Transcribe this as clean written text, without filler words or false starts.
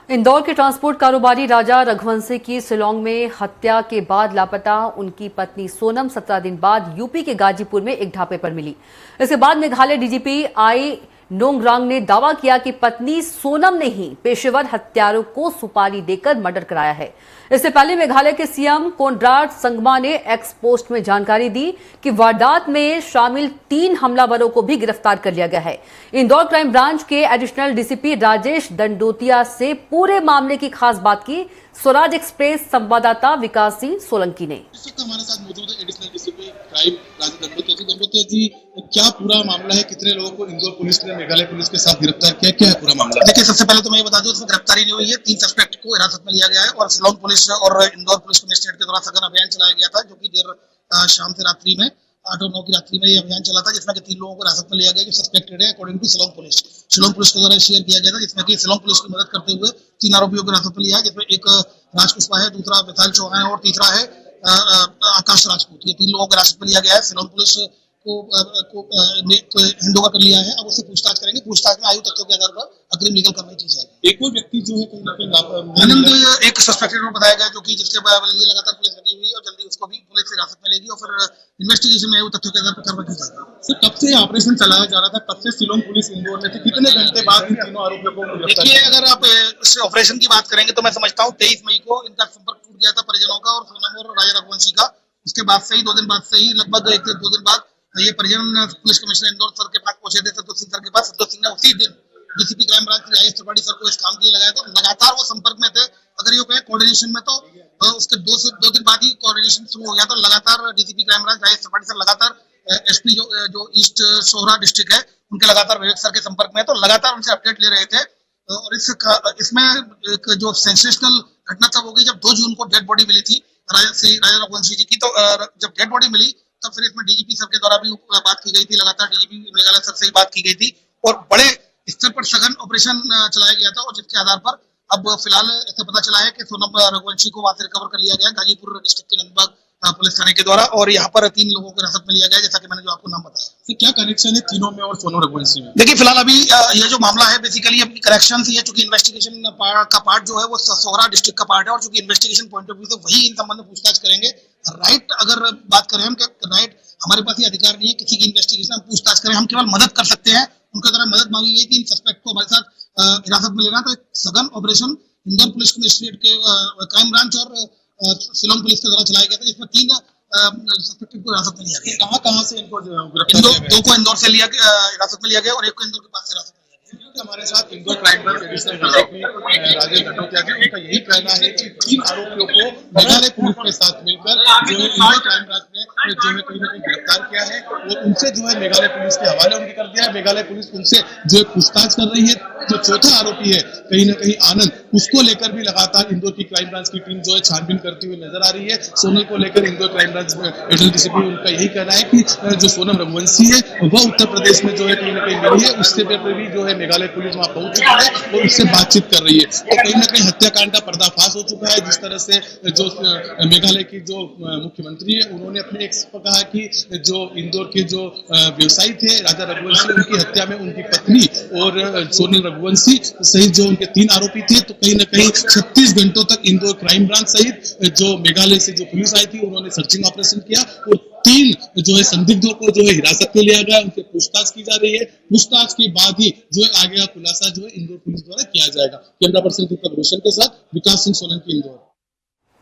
इंदौर के ट्रांसपोर्ट कारोबारी राजा रघुवंशी की शिलांग में हत्या के बाद लापता उनकी पत्नी सोनम 17 दिन बाद यूपी के गाजीपुर में एक ढाबे पर मिली। इसके बाद मेघालय डीजीपी आई नोंगरांग ने दावा किया कि पत्नी सोनम ने ही पेशेवर हत्यारों को सुपारी देकर मर्डर कराया है। इससे पहले मेघालय के सीएम कोनराड संगमा ने एक्स पोस्ट में जानकारी दी कि वारदात में शामिल 3 हमलावरों को भी गिरफ्तार कर लिया गया है। इंदौर क्राइम ब्रांच के एडिशनल डीसीपी राजेश दंडोतिया से पूरे मामले की खास बात की स्वराज एक्सप्रेस संवाददाता विकास सिंह सोलंकी ने। हमारे साथ मौजूद है additional DCP crime Rajesh Dandotiya ji, क्या पूरा मामला है? कितने लोगों को इंदौर पुलिस ने मेघालय पुलिस के साथ गिरफ्तार किया? क्या है पूरा मामला? देखिए, सबसे पहले तो मैं ये बता दूं, इसमें गिरफ्तारी नहीं हुई है। 3 सस्पेक्ट को हिरासत में लिया गया है और शिलांग पुलिस और इंदौर पुलिस कमिश्नरेट के द्वारा सघन अभियान चलाया गया था, जो कि देर शाम से रात्रि में 8 और 9 की रात्रि में ये अभियान चला था, जिसमें 3 लोगों को हिरासत में लिया गया जो सस्पेक्टेड है according to Shillong police. Shillong police के द्वारा शेयर किया गया था, जिसमें कि शिलांग पुलिस की मदद करते हुए 3 आरोपियों को हिरासत में लिया है, जिसमें एक राजपुष्पा है, दूसरा मिथाइल चौहान है और तीसरा है आकाश राजपूत। ये 3 लोगों को हिरासत में लिया गया है। शिलांग पुलिस को हैंडओवर कर लिया है। अब उससे पूछताछ करेंगे। पूछताछ में आयु तथ्यों के आधार पर अग्रिम लीगल कार्रवाई की जाएगी। एक और व्यक्ति जो है कहीं ना कहीं आनंद एक सस्पेक्टेड को बताया गया, जो कि जिसके लिए लगातार पुलिस लगी हुई है और जल्दी उसको भी पुलिस हिरासत में लेगी और फिर इन्वेस्टिगेशन में आयु तथ्यों के आधार पर कार्रवाई की जाएगी। सर, कब से ऑपरेशन चलाया जा रहा था? कब से शिलांग पुलिस इंदौर में थी? कितने घंटे बाद इन तीनों आरोपियों को गिरफ्तार? देखिए, अगर आप इस ऑपरेशन की बात करेंगे तो मैं समझता हूँ 23 मई को इनका संपर्क टूट गया था परिजनों का और सोनम और राजा रघुवंशी का। उसके बाद से ही 2 दिन बाद से ही लगभग 1 से 2 दिन बाद ये परिजन पुलिस कमिश्नर इंदौर सर के पास पहुंचे थे। संतोष सिंह सर के पास। संतोष सिंह ने उसी दिन DCP crime branch IAS Tripathi sir को इस काम के लिए लगाया था। लगातार वो संपर्क में थे। अगर ये कहे कोऑर्डिनेशन में, तो उसके 2 दिन बाद ही कोऑर्डिनेशन शुरू हो गया था। लगातार DCP crime branch IAS Tripathi sir लगातार एसपी जो ईस्ट सोहरा डिस्ट्रिक्ट है उनके लगातार विवेक सर के संपर्क में है, तो लगातार उनसे अपडेट ले रहे थे। और इसमें एक जो सेंसेशनल घटना तब हो गई जब 2 जून को डेड बॉडी मिली थी राजा रघुवंशी जी की। तो जब डेड बॉडी मिली तब फिर इसमें डीजीपी सर के द्वारा भी बात की गई थी। लगातार डीजीपी मेघालय सर से ही बात की गई थी और बड़े स्तर पर सघन ऑपरेशन चलाया गया था। और जिसके आधार पर अब फिलहाल ऐसा पता चला है कि सोनम रघुवंशी को वहां से रिकवर कर लिया गया गाजीपुर डिस्ट्रिक्ट के नंदबाग पुलिस थाने के द्वारा, और यहाँ पर 3 लोगों को हिरासत में लिया गया, जैसा कि मैंने जो आपको नाम बताया। तो क्या कनेक्शन है तीनों में और सोनम रघुवंशी में? देखिए, फिलहाल अभी ये जो मामला है बेसिकली अपनी करेक्शन से, चूंकि इन्वेस्टिगेशन का पार्ट जो है वो सोहरा डिस्ट्रिक्ट का पार्ट है और चूंकि इन्वेस्टिगेशन पॉइंट ऑफ व्यू से वही इन संबंध में पूछताछ करेंगे। राइट, अगर बात करें हम, राइट हमारे पास ये अधिकार नहीं है किसी की इन्वेस्टिगेशन हम पूछताछ करें। हम केवल मदद कर सकते हैं। उनके द्वारा मदद मांगी गई थी इन सस्पेक्ट को हमारे साथ हिरासत में लेना। तो एक सघन ऑपरेशन इंदौर पुलिस कमिश्नरेट के क्राइम ब्रांच और शिलांग पुलिस के द्वारा चलाया गया था, जिसमें 3 सस्पेक्टेड को हिरासत में लिया गया। कहां से इनको गिरफ्तार किया गया? 2 को इंदौर से हिरासत में लिया गया और 1 को इंदौर के पास से हिरासत में लिया गया। हमारे साथ Indore crime branch additional DCP Rajesh Dandotiya ji, उनका यही कहना है कि 3 आरोपियों को मेघालय पुलिस के साथ मिलकर जो है इंदौर क्राइम ब्रांच ने जो है कहीं ना कहीं गिरफ्तार किया है और उनसे जो है मेघालय पुलिस के हवाले उनके कर दिया है। मेघालय पुलिस उनसे जो है पूछताछ कर रही है। जो चौथा आरोपी है कहीं ना कहीं आनंद, उसको लेकर भी लगातार इंदौर की क्राइम ब्रांच की टीम जो है छानबीन करती हुई नजर आ रही है। सोनल को लेकर Indore crime branch additional DCP उनका यही कहना है कि जो सोनम रघुवंशी है वह उत्तर प्रदेश में जो है कहीं ना कहीं मिली है। उससे पहले भी जो है मेघालय पुलिस वहां पहुंच चुकी है और उससे बातचीत कर रही है। तो कहीं ना कहीं हत्याकांड का पर्दाफाश हो चुका है। जिस तरह से जो मेघालय की जो मुख्यमंत्री है उन्होंने अपने एक कहा कि जो इंदौर के जो व्यवसायी थे राजा रघुवंशी, उनकी हत्या में उनकी पत्नी और सोनल रघुवंशी सहित जो उनके 3 आरोपी थे। तो कहीं ना कहीं 36 घंटों तक इंदौर क्राइम ब्रांच सहित जो मेघालय से जो पुलिस आई थी उन्होंने सर्चिंग ऑपरेशन किया और 3 जो है संदिग्धों को जो है हिरासत में लिया गया। उनसे पूछताछ की जा रही है। पूछताछ के बाद ही जो है आगे का खुलासा जो है इंदौर पुलिस द्वारा किया जाएगा। कैमरा पर्सन दीपक रोशन के साथ विकास सिंह सोलंकी, इंदौर।